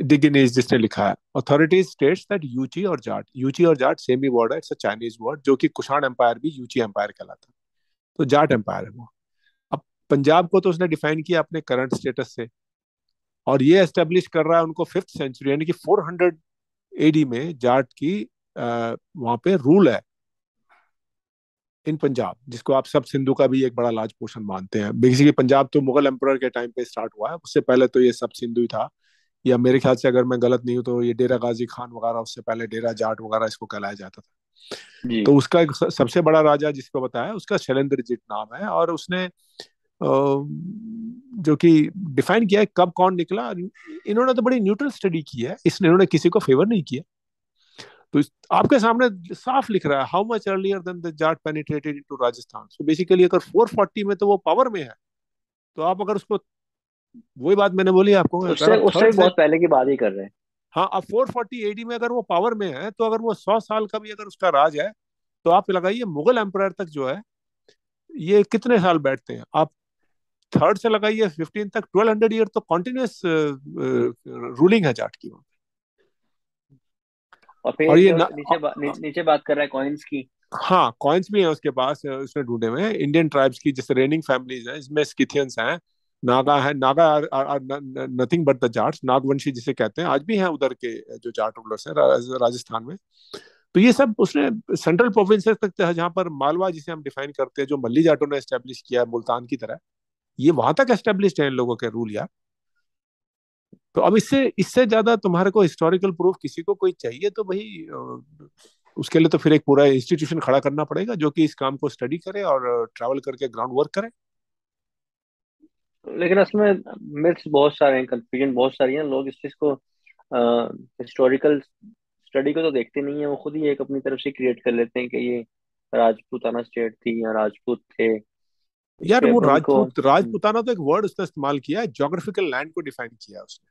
S2: डिगिनीज, जिसने लिखा है अथॉरिटीज स्टेट्स दैट यूची और जाट सेम ही वर्ड है, इट्स अ चाइनीज वर्ड, जो कि कुषाण एम्पायर भी यूची एम्पायर कहलाता है, तो जाट एम्पायर है वो। अब पंजाब को तो उसने डिफाइन किया अपने करंट स्टेटस से, और ये एस्टेब्लिश कर रहा है उनको 5th सेंचुरी, यानी कि 400 एडी में जाट की वहां पे रूल है इन पंजाब, जिसको आप सब सिंधु का भी एक बड़ा लाज पोर्शन मानते हैं। बेसिकली पंजाब तो मुगल एम्परर के टाइम पे स्टार्ट हुआ है, उससे पहले तो ये सब सिंधु ही था। या मेरे ख्याल से अगर मैं गलत नहीं हूँ तो ये डेरा गाजी खान वगैरह, उससे पहले डेरा जाट वगैरह इसको कहलाया जाता था।
S1: जी।
S2: तो उसका एक सबसे बड़ा राजा जिसको बताया, उसका शैलेंद्रजीत नाम है, और उसने जो कि डिफाइन किया है कब कौन निकला। इन्होंने तो बड़ी न्यूट्रल स्टडी की है, इसने इन्होंने किसी को फेवर नहीं किया। तो आपके सामने साफ लिख रहा है how much earlier than the Jat penetrated into Rajasthan. So basically अगर 440 में तो वो पावर में है, तो आप अगर उसको, वही बात मैंने बोली आपको, अगर
S1: उससे
S2: आप
S1: उससे
S2: थर्ड
S1: भी
S2: से,
S1: बहुत पहले की बात ही कर रहे हैं।
S2: हाँ, अब 440 एडी में अगर वो पावर में है, तो अगर वो 100 साल का भी अगर उसका राज है, तो आप लगाइए मुगल एम्पायर तक जो है, ये कितने साल बैठते हैं आप। थर्ड से लगाइए 15 तक, 1200 ईयर तो कॉन्टिन्यूस रूलिंग है जाट की।
S1: और
S2: और
S1: फिर
S2: ये
S1: जो
S2: ना,
S1: नीचे बात कर रहा है कॉइन्स की।
S2: हाँ, कॉइन्स भी है उसके पास, उसने ढूंढे हुए हैं इंडियन ट्राइब्स की, जैसे रेनिंग फैमिलीज हैं, इसमें स्किथियंस हैं, नागा है, Naga are nothing but the Jats, Nagvanshi जिसे कहते हैं, आज भी हैं उधर के जो जाट रूलर्स हैं राजस्थान में। तो ये सब उसने सेंट्रल प्रोविंसेस तक, जहाँ पर मालवा जिसे हम डिफाइन करते हैं, जो मल्ली जाटों ने एस्टेब्लिश किया है मुल्तान की तरह, ये वहां तक एस्टेब्लिश है इन लोगों के रूल यार। तो अब इससे इससे ज्यादा तुम्हारे को हिस्टोरिकल प्रूफ किसी को कोई चाहिए तो भाई, उसके लिए तो फिर एक पूरा इंस्टीट्यूशन खड़ा करना पड़ेगा जो कि इस काम को स्टडी करे और ट्रैवल करके ग्राउंड वर्क करे।
S1: लेकिन उसमें मिथ्स बहुत सारे हैं, कंफ्यूजन बहुत सारी है, लोग इस चीज को हिस्टोरिकल स्टडी को तो देखते नहीं है, वो खुद ही एक अपनी तरफ से क्रिएट कर लेते हैं कि ये राजपूताना स्टेट थी या राजपूत थे।
S2: यार वो
S1: फिर उनको
S2: राजपूताना तो एक वर्ड उसने इस्तेमाल किया है, जोग्राफिकल लैंड को डिफाइन किया है उसने।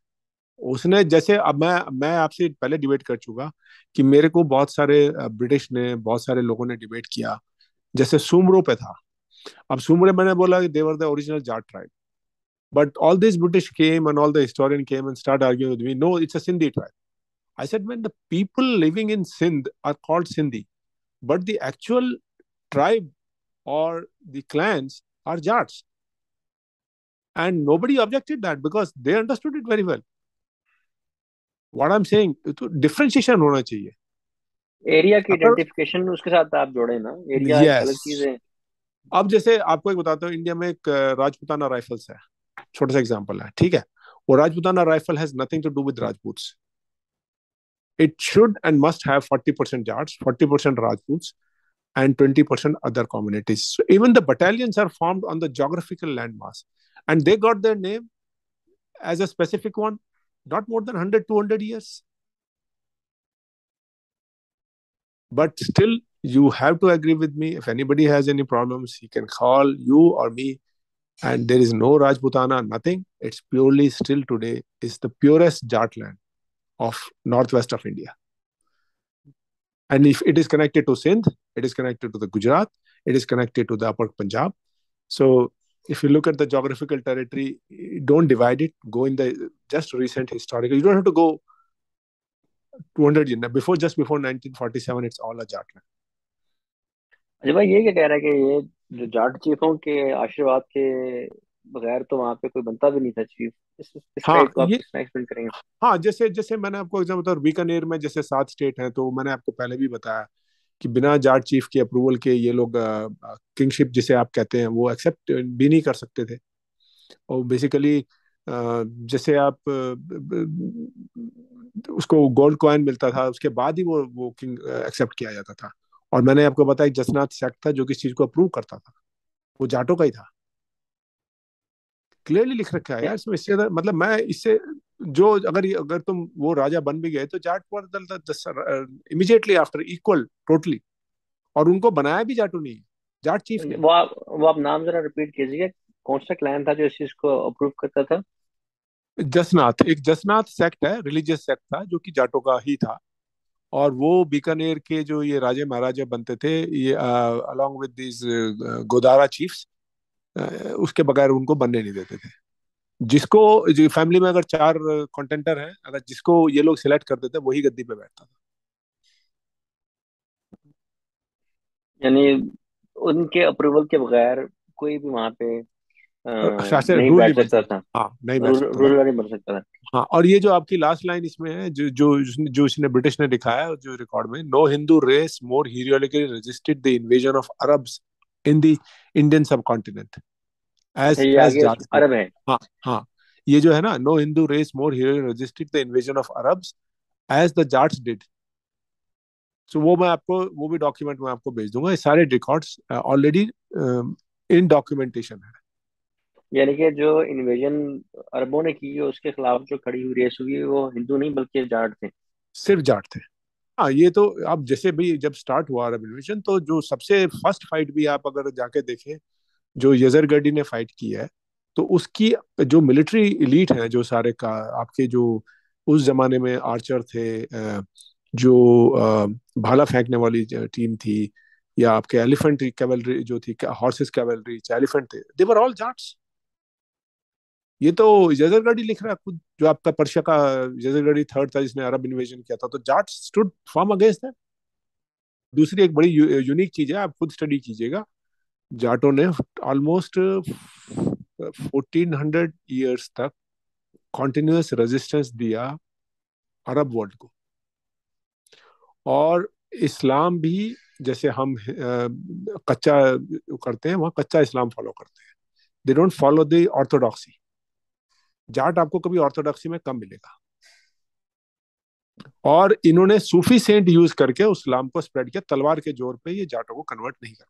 S2: उसने जैसे, अब मैं आपसे पहले डिबेट कर चुका कि मेरे को बहुत सारे ब्रिटिश ने, बहुत सारे लोगों ने डिबेट किया, जैसे सुमरो पे था। अब सुमरे, मैंने बोला कि they were the original Jat tribe, but all this British came and all the historian came and start arguing with me, no it's a Sindhi tribe. I said, man, the people living in Sindh are called Sindhi, but the actual tribe or the clans are Jats. And nobody objected that because they understood it very well. What I'm saying, तो differentiation होना चाहिए।
S1: एरिया की
S2: अगर,
S1: आइडेंटिफिकेशन उसके साथ आप जोड़े ना, एरिया एक
S2: यस,
S1: अलग चीज है।
S2: अब जैसे आपको एक बताता हूँ, इंडिया में एक राजपूताना राइफल्स है, छोटा सा एग्जांपल है, ठीक है। वो Rajputana rifle has nothing to do with Rajputs. It should and must have 40% Jats, 40% Rajputs, and 20% other communities. So even the battalions are formed on the geographical landmass. And they got their name as a specific one, not more than 100, 200 years. But still, you have to agree with me. If anybody has any problems, he can call you or me. And there is no Rajputana, nothing. It's purely still today is the purest Jat land of northwest of India. And if it is connected to Sindh, it is connected to the Gujarat, it is connected to the upper Punjab. So if you look at the geographical territory, don't divide it. Go in the just recent historical. You don't have to go 200 years before. Just before 1947, it's all a Jatland.
S1: Ajay भाई ये क्या कह रहा है कि ये जो जाट चीफों के आशीर्वाद के बगैर तो वहां पे कोई बनता भी नहीं था चीफ। इस
S2: हाँ
S1: टाइप को आप
S2: ये,
S1: किस तरह एक्सप्लेन करेंगे?
S2: हाँ जैसे जैसे मैंने आपको एग्जाम्पल बताया, बीकानेर में जैसे 7 स्टेट हैं, तो मैंने आपको पहले भी बताया कि बिना जाट चीफ के अप्रूवल के ये लोग किंगशिप जिसे आप कहते हैं वो एक्सेप्ट भी नहीं कर सकते थे। और बेसिकली जैसे आप उसको गोल्ड कॉइन मिलता था, उसके बाद ही वो किंग एक्सेप्ट किया जाता था। और मैंने आपको बताया जसनाथ सेक्ट था जो किस चीज को अप्रूव करता था, वो जाटों का ही था। क्लियरली लिख रखा है यार इसमें, इससे मतलब मैं इससे जो, अगर तुम वो राजा बन भी गए तो जाट वर इमीडिएटली आफ्टर इक्वल टोटली, और उनको बनाया भी जाटों ने, जाट चीफ ने।
S1: वो आप नाम जरा रिपीट कीजिएगा, कौन सा क्लैन था जो इस चीज को अप्रूव करता था?
S2: जसनाथ, एक जसनाथ सेक्ट है, रिलीजियस सेक्ट था जो कि जाटों का ही था। और वो बीकानेर के जो ये राजे महाराजे बनते थे, ये along with this Godara chiefs, उसके बगैर उनको बनने नहीं देते थे। जिसको, जो फैमिली में अगर 4 कंटेंटर हैं, अगर जिसको ये लोग सिलेक्ट करते थे वही गद्दी पे बैठता
S1: यानी उनके अप्रूवल के बगैर कोई भी वहां पे
S2: था। शासन
S1: नहीं
S2: रूल नहीं
S1: बैठ
S2: बन
S1: सकता
S2: सकता,
S1: था।
S2: हाँ नहीं बैठ सकता था।
S1: रूलर नहीं बन सकता था।
S2: हाँ, और ये जो आपकी लास्ट लाइन इसमें है, जो इसने ब्रिटिश ने लिखा है जो रिकॉर्ड में, no Hindu race more heroically resisted the invasion of Arabs in the Indian subcontinent
S1: अच्छा,
S2: एज
S1: ये
S2: एज
S1: आगे
S2: जाट्स डिड।
S1: अरब है।
S2: हाँ, हाँ, ये जो है ना, no Hindu race more heroically resisted the invasion of Arabs as the Jats did. So वो मैं आपको, वो भी डॉक्यूमेंट मैं आपको भेज दूंगा, ये सारे रिकॉर्ड्स ऑलरेडी इन डॉक्यूमेंटेशन है।
S1: यानी कि जो इन्वेजन अरबों ने की है उसके खिलाफ जो खड़ी हुई रेस हुई है वो हिंदू नहीं बल्कि जाट थे।
S2: सिर्फ जाट थे। हाँ, ये तो अब जैसे भी जब स्टार्ट हुआ अरब इन्वेजन, तो जो सबसे फर्स्ट फाइट भी आप अगर जाके देखें, जो यजरगढ़ी ने फाइट की है, तो उसकी जो मिलिट्री इलीट है, जो सारे का आपके जो उस जमाने में आर्चर थे, जो भाला फेंकने वाली टीम थी, या आपके एलिफेंट कैवलरी जो थी, हॉर्सेस कैवलरी, एलिफेंट थे, दे वर ऑल जाट्स। ये तो जजरगढ़ी लिख रहा है खुद, जो आपका पर्शिया का जजरगढ़ी थर्ड था जिसने अरब इन्वेजन किया था, तो Jat stood firm against that. दूसरी एक बड़ी यूनिक चीज है, आप खुद स्टडी कीजिएगा, जाटों ने ऑलमोस्ट 1400 ईयर्स तक कॉन्टिन्यूस रेजिस्टेंस दिया अरब वर्ल्ड को। और इस्लाम भी, जैसे हम कच्चा करते हैं, वहाँ कच्चा इस्लाम फॉलो करते हैं। They don't follow the orthodoxy. Jat आपको कभी ऑर्थोडॉक्सी में कम मिलेगा। और इन्होंने सूफी सेंट यूज करके उस इस्लाम को स्प्रेड किया, तलवार के जोर पे ये जाटों को कन्वर्ट नहीं कर।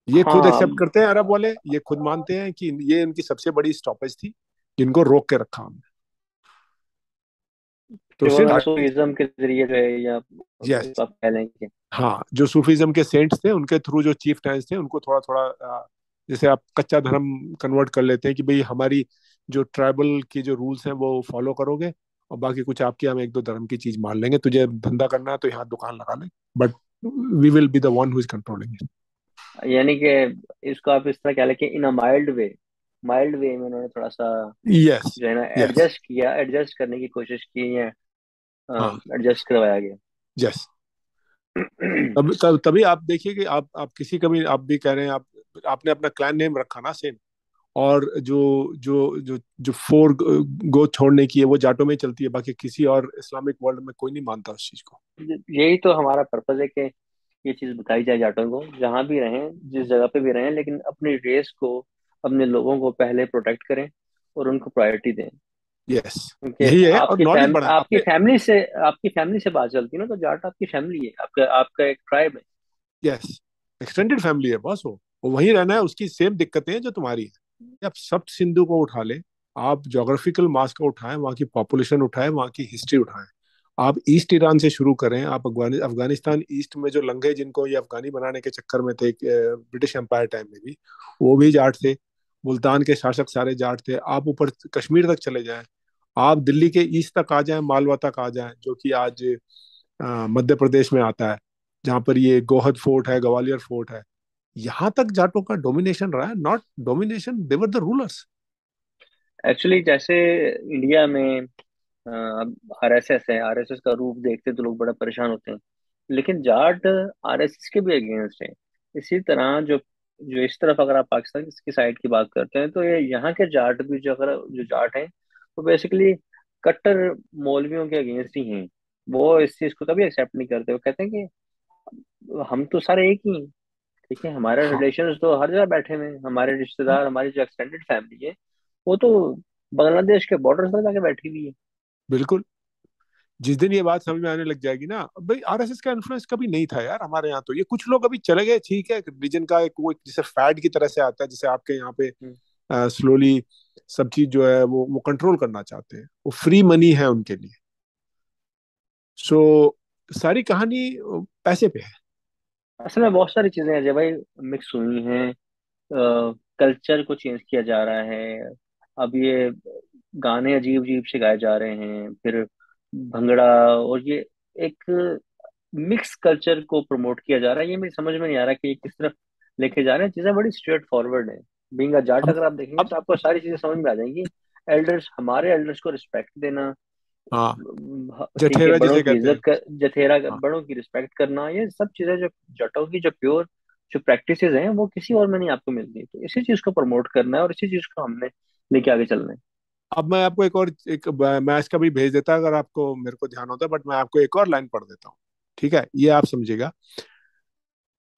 S2: ये खुद
S1: हाँ,
S2: एक्सेप्ट करते हैं अरब वाले, ये खुद मानते हैं कि ये इनकी सबसे बड़ी स्टॉपेज थी जिनको रोक के रखा हमने। तो
S1: कि वो
S2: सिर्फ
S1: सूफीज्म के जरिए जो है, या
S2: यस,
S1: आप कह लें कि
S2: हाँ, जो सूफीज्म के सेंट्स थे उनके थ्रू जो चीफ टेंस थे उनको थोड़ा थोड़ा जैसे आप कच्चा धर्म कन्वर्ट कर लेते हैं कि भाई हमारी जो ट्राइबल की जो रूल्स हैं वो फॉलो करोगे, और बाकी कुछ आपके हम एक दो धर्म की चीज मान लेंगे, तुझे धंधा करना है तो यहाँ दुकान लगा ले, but we will be the one who is controlling it.
S1: यानी कि इसको आप इस तरह कह लें कि इन अ माइल्ड वे में उन्होंने थोड़ा सा
S2: यस,
S1: जो है ना
S2: यस,
S1: एडजस्ट करने की कोशिश की है,
S2: हाँ,
S1: एडजस्ट करवाया गया।
S2: यस। तभी आप देखिए कि आप किसी का भी, आप भी कह रहे हैं, आप आपने अपना क्लैन नेम रखा ना सेम, और जो जो जो फोर गो छोड़ने की है वो जाटों में ही चलती है, बाकी किसी और इस्लामिक वर्ल्ड में कोई नहीं मानता उस चीज को।
S1: यही तो हमारा पर्पज है कि ये चीज बताई जाए जाटों को, जहां भी रहें, जिस जगह पे भी रहें, लेकिन अपनी रेस को, अपने लोगों को पहले प्रोटेक्ट करें और उनको प्रायोरिटी दें।
S2: यस,
S1: क्योंकि
S2: यही है, और नॉलेज बढ़ा अपने।
S1: आपकी फैमिली से बात चलती है ना, तो जाट आपकी फैमिली है, आपका आपका एक ट्राइब है।
S2: यस, एक्सटेंडेड फैमिली है बॉस, वो वहीं रहना है, उसकी सेम दिक्कतें हैं जो तुम्हारी है। आप सब सिंधु को उठा ले, आप जोग्राफिकल मास को उठाएं, वहाँ की पॉपुलेशन उठाएं, वहाँ की हिस्ट्री उठाएं, आप ईस्ट ईरान से शुरू करें, आप अफगानिस्तान ईस्ट में जो लंघे जिनको ये अफगानी बनाने के चक्कर में थे ब्रिटिश एम्पायर टाइम में भी, वो भी जाट थे। मुल्तान के शासक सारे जाट थे। आप ऊपर कश्मीर तक चले जाएं, आप दिल्ली के ईस्ट तक आ जाएं, मालवा तक आ जाएं, जो कि आज मध्य प्रदेश में आता है, जहाँ पर ये गोहद फोर्ट है, ग्वालियर फोर्ट है। यहाँ तक जाटों का डोमिनेशन रहा है, not domination, they were the rulers.
S1: Actually जैसे इंडिया में अब आरएसएस है, आरएसएस का रूप देखते तो लोग बड़ा परेशान होते हैं, लेकिन जाट आरएसएस के भी अगेंस्ट है। इसी तरह जो जो इस तरफ अगर आप पाकिस्तान की साइड की बात करते हैं, तो ये यहाँ के जाट भी, जो अगर जो जाट हैं, वो बेसिकली कट्टर मौलवियों के अगेंस्ट ही हैं। वो इस चीज को कभी एक्सेप्ट नहीं करते। वो कहते हैं कि हम तो सारे एक ही हैं। ठीक है, हमारे
S2: हाँ,
S1: रिलेशंस तो हर जगह बैठे हुए हैं, हमारे रिश्तेदार, हमारी जो एक्सटेंडेड फैमिली है, वो तो बांग्लादेश के बॉर्डर तक जाके बैठी हुई है।
S2: बिल्कुल। जिस दिन ये बात समझ में आने लग जाएगी ना, भाई आरएसएस का इन्फ्लुएंस कभी नहीं था यार हमारे यहाँ, तो ये कुछ लोग अभी चले गए, ठीक है, रिलीजन का एक वो जैसे फैड की तरह से आता है, जैसे आपके यहाँ पे
S1: हम्म।
S2: स्लोली सब चीज जो है वो कंट्रोल करना चाहते हैं, वो फ्री मनी है उनके लिए। सो सारी कहानी पैसे पे है।
S1: असल में बहुत सारी चीजें हैं जो भाई मिक्स हुई हैं। कल्चर को चेंज किया जा रहा है। अब ये गाने अजीब अजीब से गाए जा रहे हैं, फिर भंगड़ा, और ये एक मिक्स कल्चर को प्रमोट किया जा रहा है। ये मेरी समझ में नहीं आ रहा कि ये किस तरफ लेके जा रहे हैं। चीजें बड़ी स्ट्रेट फॉरवर्ड है। बीइंग अ जाट
S2: अब
S1: अगर आप देखेंगे
S2: अब
S1: तो आपको सारी चीजें समझ में आ जाएंगी। एल्डर्स, हमारे एल्डर्स को रिस्पेक्ट देना,
S2: हाँ,
S1: ठीक है,
S2: जठेरा
S1: बड़ों
S2: जिसे
S1: की
S2: कहते
S1: इज्जत
S2: हैं।
S1: कर, जथेरा,
S2: हाँ,
S1: बड़ों की रिस्पेक्ट करना, ये सब चीजें जो जटों की जो प्योर जो प्रैक्टिसेस हैं, वो किसी और में नहीं आपको मिलती। तो इसी चीज को प्रमोट करना है और इसी चीज को हमने लेके आगे चलना है।
S2: अब मैं आपको एक और एक मैच का भी भेज देता अगर आपको, मेरे को ध्यान होता, बट मैं आपको एक और लाइन पढ़ देता हूँ, ठीक है, ये आप समझिएगा।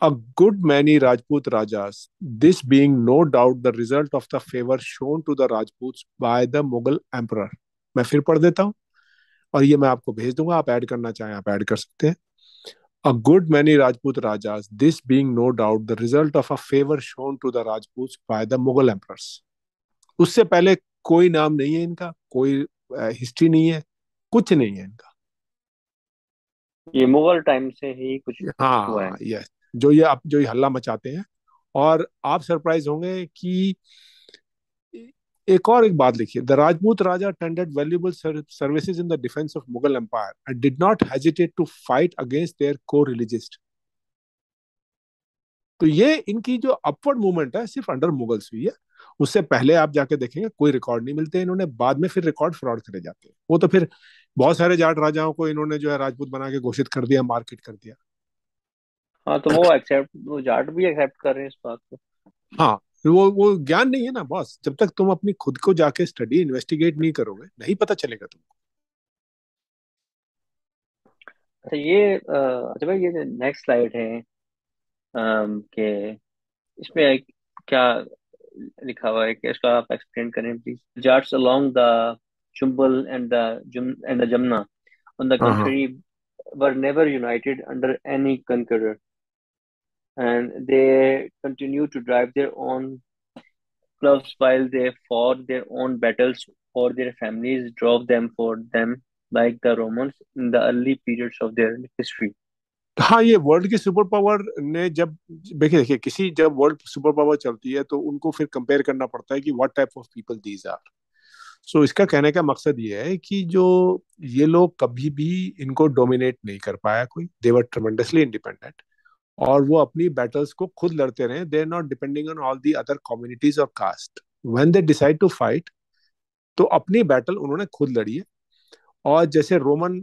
S2: A good many Rajput Rajas, this being no doubt the result of the favor shown to the Rajputs by the Mughal emperor। मैं फिर पढ़ देता हूँ, और ये मैं आपको भेज दूंगा, आप ऐड करना चाहें आप ऐड कर सकते हैं। A good many Rajput Rajas, this being no doubt the result of a favor shown to the Rajputs by the Mughal emperors। उससे पहले कोई नाम नहीं है इनका, कोई हिस्ट्री नहीं है, कुछ नहीं है इनका।
S1: ये मुगल टाइम से ही कुछ हुआ है।
S2: हाँ, यस, जो ये आप जो ये हल्ला मचाते हैं। और आप सरप्राइज होंगे कि एक और एक बात लिखिए, the Rajput raja tendered valuable services in the defence of Mughal empire and did not hesitate to fight against their coreligionists. तो ये इनकी जो अपवर्ड मूवमेंट है सिर्फ अंडर मुगल्स हुई है। उससे पहले आप जाके देखेंगे कोई रिकॉर्ड नहीं मिलते इन्होंने, बाद में फिर रिकॉर्ड फ्रॉड करे जाते हैं। वो तो फिर बहुत सारे जाट राजाओं को इन्होंने जो है राजपूत बना के घोषित कर दिया, मार्केट कर दिया।
S1: हाँ, तो वो जाट भी एक्सेप्ट कर रहे हैं इस बात को।
S2: हाँ, वो ज्ञान नहीं है ना बॉस, जब तक तुम अपनी खुद को जाके स्टडी इन्वेस्टिगेट नहीं करोगे नहीं पता चलेगा तुमको।
S1: अच्छा, ये अच्छा भाई, ये जो नेक्स्ट स्लाइड है, कि इसमें क्या लिखा हुआ है, कि इसका आप एक्सप्लेन करें please. Jats along the Chambal and the Jamuna on the
S2: हाँ, हाँ,
S1: contrary were never united under any conqueror, and they continued to drive their own clubs while they fought their own battles, or their families drove them for them. like the Romans in the early periods of their history.
S2: हाँ, ये वर्ल्ड की सुपर पावर ने जब, देखिए देखिए, किसी जब वर्ल्ड सुपर पावर चलती है तो उनको फिर कंपेयर करना पड़ता है कि what type of people these are. So इसका कहने का मकसद ये है कि जो ये लोग कभी भी इनको डोमिनेट नहीं कर पाया कोई, दे वर ट्रेमेंडसली इंडिपेंडेंट, और वो अपनी बैटल्स को खुद लड़ते रहे, they are not depending on all the other communities और caste. When they decide to fight, तो अपनी बैटल उन्होंने खुद लड़ी है। और जैसे रोमन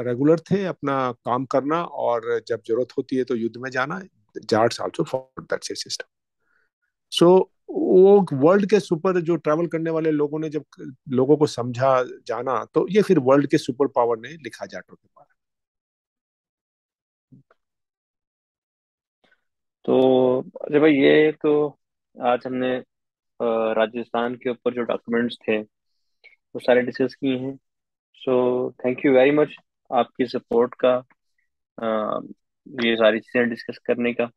S2: रेगुलर थे अपना काम करना, और जब जरूरत होती है तो युद्ध में जाना, Jats also for that system. So वो वर्ल्ड के सुपर जो ट्रैवल करने वाले लोगों ने जब लोगों को समझा, जाना, तो ये फिर वर्ल्ड के सुपर पावर ने लिखा जाटों के बारे
S1: तो अरे भाई, ये तो आज हमने राजस्थान के ऊपर जो डॉक्यूमेंट्स थे वो सारे डिस्कस किए हैं। So thank you very much आपकी सपोर्ट का, अ, ये सारी चीज़ें डिस्कस करने का।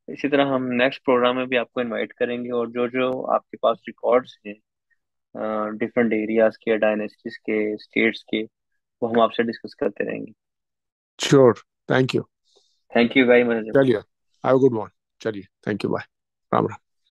S1: इसी तरह हम नेक्स्ट प्रोग्राम में भी आपको इनवाइट करेंगे, और जो जो आपके पास रिकॉर्ड्स हैं डिफरेंट एरियाज के, डायनेस्टीज के, स्टेट्स के, वो हम आपसे डिस्कस करते रहेंगे।
S2: Ma'am. Sure. Thank you.
S1: Thank you very much.
S2: चलिए, हैव अ गुड वन। चलिए, thank you, bye. Ram Ram.